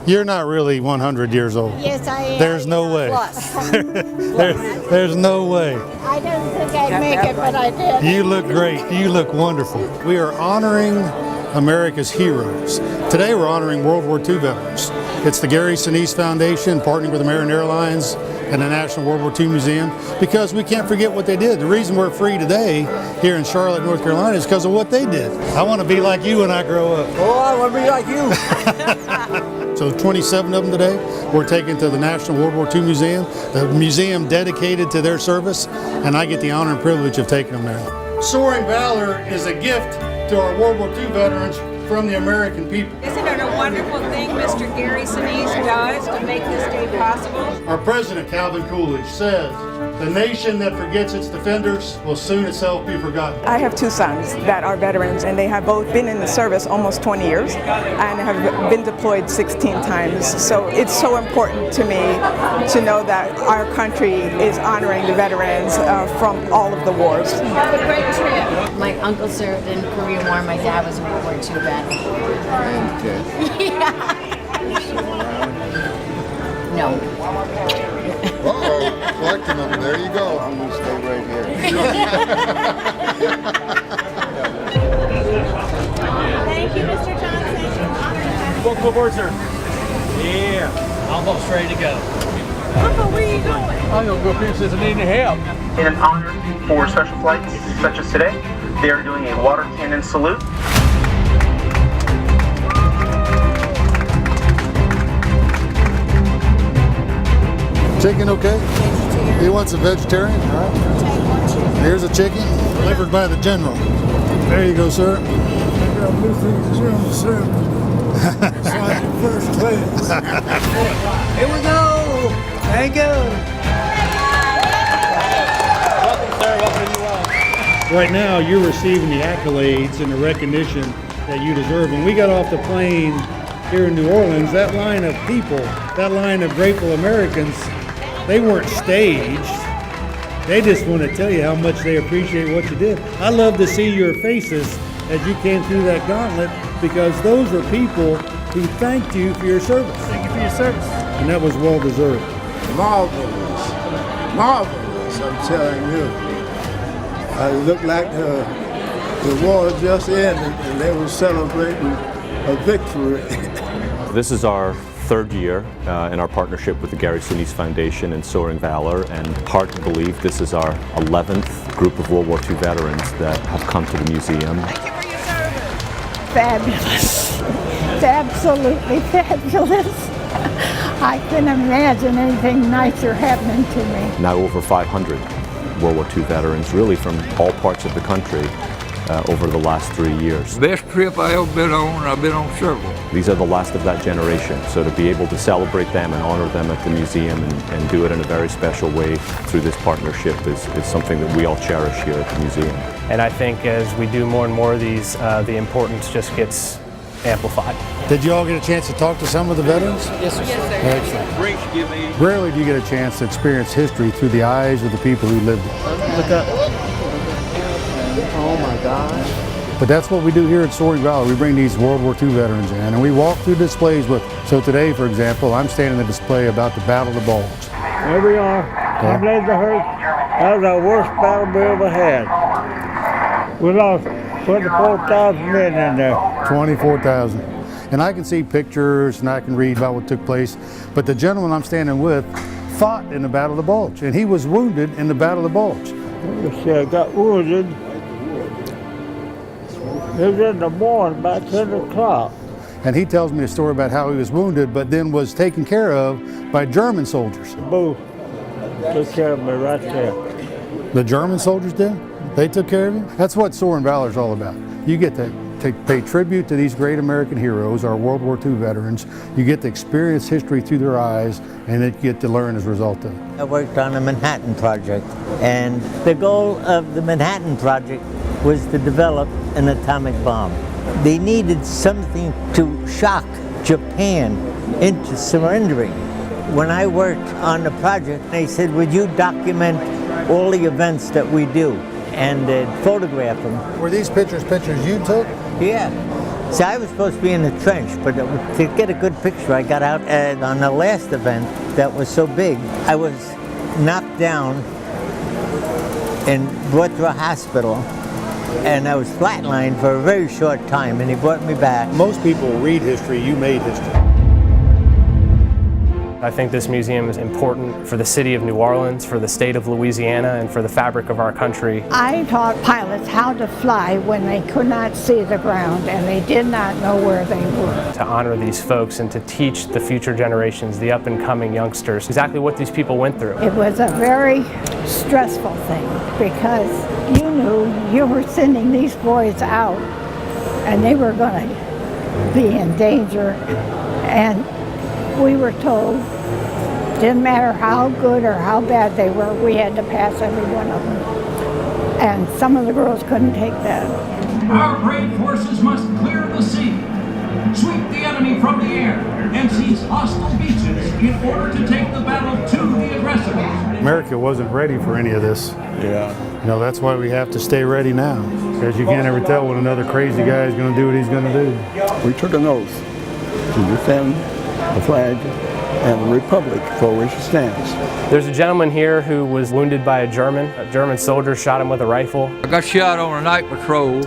You're not really 100 years old. Yes, I am. There's no way. There's no way. I didn't think I'd make it, but I did. You look great. You look wonderful. We are honoring America's heroes. Today we're honoring World War II veterans. It's the Gary Sinise Foundation partnering with American Airlines and the National World War II Museum, because we can't forget what they did. The reason we're free today here in Charlotte, North Carolina is because of what they did. I want to be like you when I grow up. Oh, I want to be like you. So 27 of them today we're taking to the National World War II Museum, the museum dedicated to their service, and I get the honor and privilege of taking them there. Soaring Valor is a gift to our World War II veterans from the American people. Isn't it a wonderful thing Mr. Gary Sinise does to make this day possible? Our president, Calvin Coolidge, says, "The nation that forgets its defenders will soon itself be forgotten." I have two sons that are veterans, and they have both been in the service almost 20 years and have been deployed 16 times. So it's so important to me to know that our country is honoring the veterans from all of the wars. Have a great trip. My uncle served in the Korean War. My dad was a World War II vet. Yeah. No. Uh-oh, collecting them. There you go. I'm going to stay right here. Thank you, Mr. Johnson. Welcome aboard, sir. Yeah, almost ready to go. Papa, where are you going? I'm going to go up here since I need any help. In honor for special flights such as today, they are doing a water cannon salute. Chicken okay? He wants a vegetarian? All right. Here's a chicken delivered by the general. There you go, sir. I got new things here on the service. First class. Here we go. Thank you. Welcome, sir. Welcome to you all. Right now, you're receiving the accolades and the recognition that you deserve. When we got off the plane here in New Orleans, that line of people, that line of grateful Americans, they weren't staged. They just want to tell you how much they appreciate what you did. I love to see your faces as you came through that gauntlet, because those are people who thanked you for your service. Thank you for your service. And that was well deserved. Marvelous. Marvelous, I'm telling you. It looked like the war just ended and they were celebrating a victory. This is our third year in our partnership with the Gary Sinise Foundation and Soaring Valor, and hard to believe this is our 11th group of World War II veterans that have come to the museum. Thank you for your service. Fabulous. It's absolutely fabulous. I couldn't imagine anything nicer happening to me. Now over 500 World War II veterans, really from all parts of the country, over the last 3 years. Best trip I ever been on, and I've been on several. These are the last of that generation, so to be able to celebrate them and honor them at the museum and do it in a very special way through this partnership is something that we all cherish here at the museum. And I think as we do more and more of these, the importance just gets amplified. Did you all get a chance to talk to some of the veterans? Yes, sir. Excellent. Rarely do you get a chance to experience history through the eyes of the people who lived it. Look up. Oh my gosh. But that's what we do here at Soaring Valor. We bring these World War II veterans in and we walk through displays with them. So today, for example, I'm standing in a display about the Battle of the Bulge. There we are. I'm laid the hurt. That was the worst battle we ever had. We lost 24,000 men in there. 24,000. And I can see pictures and I can read about what took place. But the gentleman I'm standing with fought in the Battle of the Bulge, and he was wounded in the Battle of the Bulge. I got wounded. It was in the morning, about 10 o'clock. And he tells me a story about how he was wounded, but then was taken care of by German soldiers. Both took care of me right there. The German soldiers did? They took care of you? That's what Soaring Valor is all about. You get to pay tribute to these great American heroes, our World War II veterans. You get to experience history through their eyes, and then you get to learn as a result of it. I worked on a Manhattan Project, and the goal of the Manhattan Project was to develop an atomic bomb. They needed something to shock Japan into surrendering. When I worked on the project, they said, would you document all the events that we do and photograph them? Were these pictures you took? Yeah. See, I was supposed to be in the trench, but to get a good picture, I got out, and on the last event that was so big, I was knocked down and brought to a hospital, and I was flatlined for a very short time, and he brought me back. Most people read history, you made history. I think this museum is important for the city of New Orleans, for the state of Louisiana, and for the fabric of our country. I taught pilots how to fly when they could not see the ground and they did not know where they were. To honor these folks and to teach the future generations, the up-and-coming youngsters, exactly what these people went through. It was a very stressful thing because you knew you were sending these boys out and they were going to be in danger, and we were told didn't matter how good or how bad they were, we had to pass every one of them. And some of the girls couldn't take that. Our brave forces must clear the sea, sweep the enemy from the air, and seize hostile beaches in order to take the battle to the aggressors. America wasn't ready for any of this. Yeah. You know, that's why we have to stay ready now, because you can't ever tell when another crazy guy is going to do what he's going to do. We took an oath to defend the flag and the republic for which it stands. There's a gentleman here who was wounded by a German. A German soldier shot him with a rifle. I got shot on a night patrol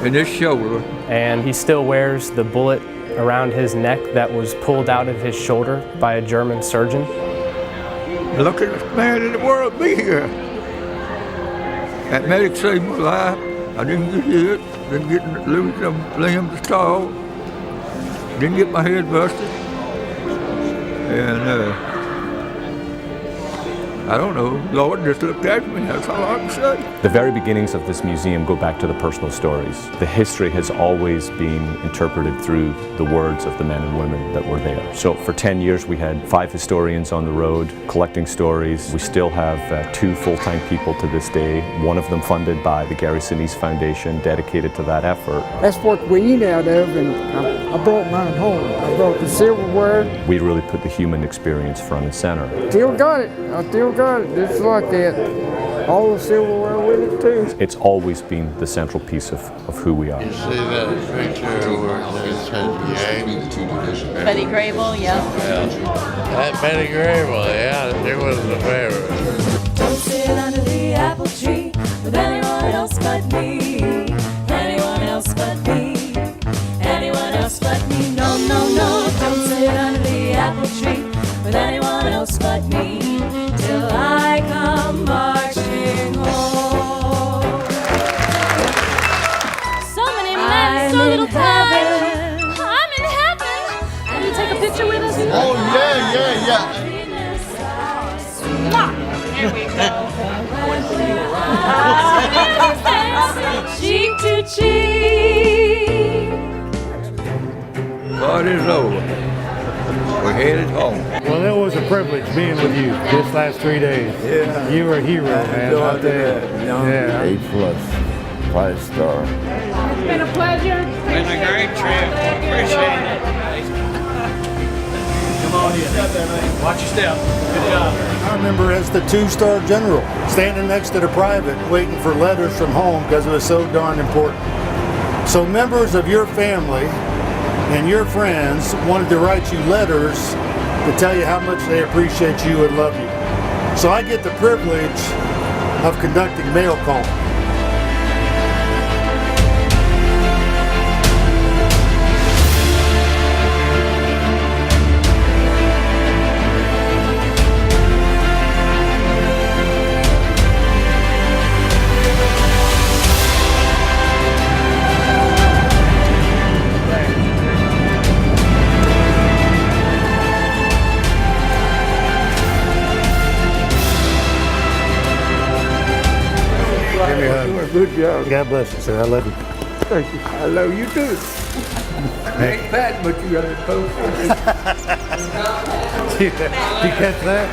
in this shoulder. And he still wears the bullet around his neck that was pulled out of his shoulder by a German surgeon. The luckiest man in the world to be here. That medic saved my life. I didn't get hit, didn't lose them limbs at all, didn't get my head busted. And I don't know, Lord just looked after me, that's all I can say. The very beginnings of this museum go back to the personal stories. The history has always been interpreted through the words of the men and women that were there. So for 10 years we had 5 historians on the road collecting stories. We still have 2 full-time people to this day, one of them funded by the Gary Sinise Foundation, dedicated to that effort. That's what we eat out of, and I brought mine home. I brought the silverware. We really put the human experience front and center. Still got it. I still got it. Just like that. All the silverware with it too. It's always been the central piece of who we are. You see that picture where it says Yang? Betty Grable, yeah. That Betty Grable, yeah, she was the favorite. Don't sit under the apple tree with anyone else but me. Anyone else but me. Anyone else but me. No, no, no. Don't sit under the apple tree with anyone else but me. Till I come marching home. So many men, so little time. I'm in heaven. Can you take a picture with us? Oh, yeah. Here we go. Cheek to cheek. What is over? We're headed home. Well, it was a privilege being with you this last 3 days. Yeah. You were a hero, man. I'll tell you. Yeah. A+, 5-star. It's been a pleasure. Been a great trip. Appreciate it. Come on in. Watch your step. Good job. I remember as the 2-star general, standing next to the private, waiting for letters from home because it was so darn important. So members of your family and your friends wanted to write you letters to tell you how much they appreciate you and love you. So I get the privilege of conducting mail calling. Good job. God bless you, sir. I love you. Thank you. I love you too. You ain't fat, but you got a close. Do you catch that?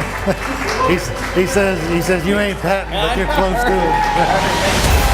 He says you ain't patting, but you're close to it.